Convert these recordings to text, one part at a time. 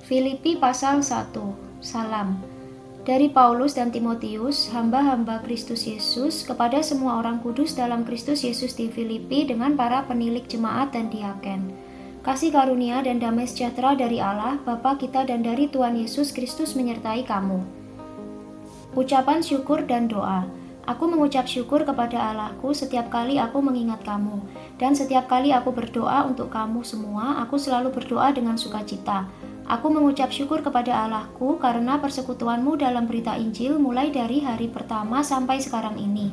Filipi pasal 1. Salam. Dari Paulus dan Timotius, hamba-hamba Kristus Yesus, kepada semua orang kudus dalam Kristus Yesus di Filipi dengan para penilik jemaat dan diaken. Kasih karunia dan damai sejahtera dari Allah, Bapa kita dan dari Tuhan Yesus Kristus menyertai kamu. Ucapan syukur dan doa. Aku mengucap syukur kepada Allahku setiap kali aku mengingat kamu, dan setiap kali aku berdoa untuk kamu semua, aku selalu berdoa dengan sukacita. Aku mengucap syukur kepada Allahku karena persekutuanmu dalam berita Injil mulai dari hari pertama sampai sekarang ini.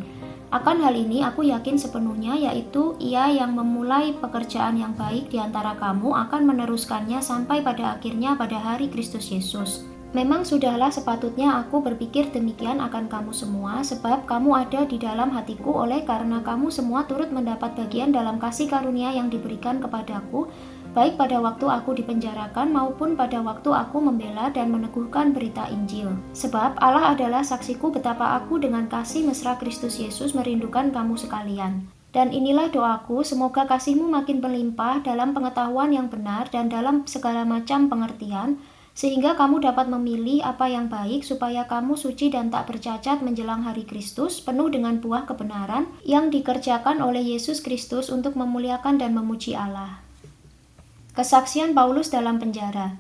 Akan hal ini aku yakin sepenuhnya, yaitu Ia yang memulai pekerjaan yang baik di antara kamu akan meneruskannya sampai pada akhirnya pada hari Kristus Yesus. Memang sudahlah sepatutnya aku berpikir demikian akan kamu semua, sebab kamu ada di dalam hatiku oleh karena kamu semua turut mendapat bagian dalam kasih karunia yang diberikan kepadaku, baik pada waktu aku dipenjarakan maupun pada waktu aku membela dan meneguhkan berita Injil. Sebab Allah adalah saksiku betapa aku dengan kasih mesra Kristus Yesus merindukan kamu sekalian. Dan inilah doaku, semoga kasihmu makin berlimpah dalam pengetahuan yang benar dan dalam segala macam pengertian, sehingga kamu dapat memilih apa yang baik supaya kamu suci dan tak bercacat menjelang hari Kristus, penuh dengan buah kebenaran yang dikerjakan oleh Yesus Kristus untuk memuliakan dan memuji Allah. Kesaksian Paulus dalam penjara.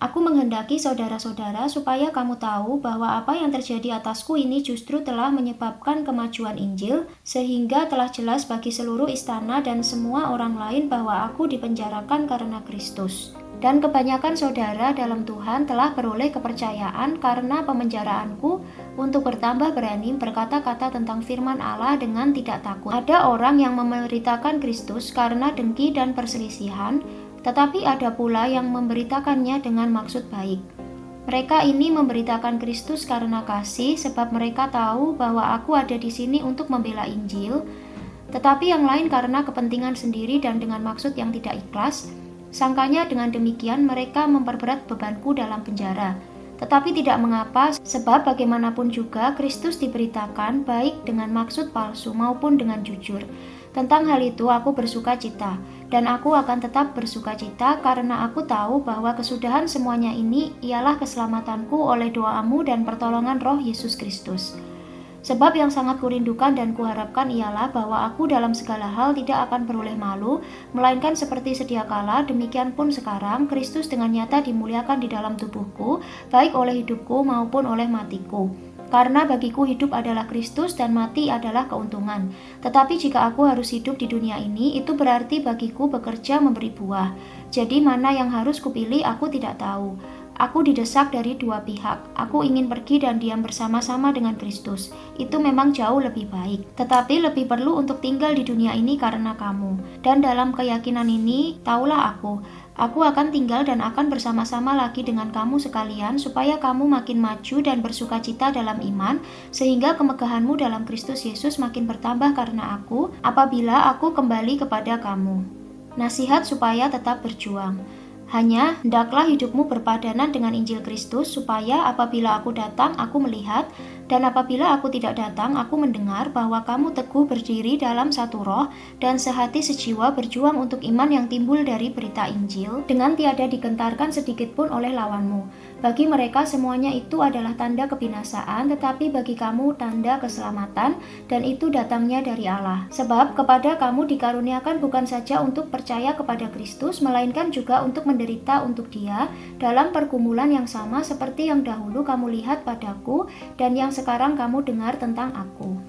Aku menghendaki saudara-saudara supaya kamu tahu bahwa apa yang terjadi atasku ini justru telah menyebabkan kemajuan Injil, sehingga telah jelas bagi seluruh istana dan semua orang lain bahwa aku dipenjarakan karena Kristus. Dan kebanyakan saudara dalam Tuhan telah beroleh kepercayaan karena pemenjaraanku untuk bertambah berani berkata-kata tentang firman Allah dengan tidak takut. Ada orang yang memberitakan Kristus karena dengki dan perselisihan, tetapi ada pula yang memberitakannya dengan maksud baik. Mereka ini memberitakan Kristus karena kasih, sebab mereka tahu bahwa aku ada di sini untuk membela Injil, tetapi yang lain karena kepentingan sendiri dan dengan maksud yang tidak ikhlas. Sangkanya dengan demikian mereka memperberat bebanku dalam penjara. Tetapi tidak mengapa, sebab bagaimanapun juga Kristus diberitakan baik dengan maksud palsu maupun dengan jujur. Tentang hal itu aku bersuka cita, dan aku akan tetap bersuka cita karena aku tahu bahwa kesudahan semuanya ini ialah keselamatanku oleh doamu dan pertolongan Roh Yesus Kristus. Sebab yang sangat kurindukan dan kuharapkan ialah bahwa aku dalam segala hal tidak akan beroleh malu, melainkan seperti sedia kala, demikian pun sekarang, Kristus dengan nyata dimuliakan di dalam tubuhku, baik oleh hidupku maupun oleh matiku. Karena bagiku hidup adalah Kristus dan mati adalah keuntungan. Tetapi jika aku harus hidup di dunia ini, itu berarti bagiku bekerja memberi buah. Jadi mana yang harus kupilih aku tidak tahu. Aku didesak dari dua pihak. Aku ingin pergi dan diam bersama-sama dengan Kristus. Itu memang jauh lebih baik. Tetapi lebih perlu untuk tinggal di dunia ini karena kamu. Dan dalam keyakinan ini, taulah aku akan tinggal dan akan bersama-sama lagi dengan kamu sekalian, supaya kamu makin maju dan bersukacita dalam iman, sehingga kemegahanmu dalam Kristus Yesus makin bertambah karena aku, apabila aku kembali kepada kamu. Nasihat supaya tetap berjuang. Hanya hendaklah hidupmu berpadanan dengan Injil Kristus, supaya apabila aku datang, aku melihat, dan apabila aku tidak datang, aku mendengar bahwa kamu teguh berdiri dalam satu roh, dan sehati sejiwa berjuang untuk iman yang timbul dari berita Injil, dengan tiada digentarkan sedikit pun oleh lawanmu. Bagi mereka semuanya itu adalah tanda kebinasaan, tetapi bagi kamu tanda keselamatan, dan itu datangnya dari Allah. Sebab kepada kamu dikaruniakan bukan saja untuk percaya kepada Kristus, melainkan juga untuk menderita untuk Dia dalam pergumulan yang sama seperti yang dahulu kamu lihat padaku dan yang sekarang kamu dengar tentang aku.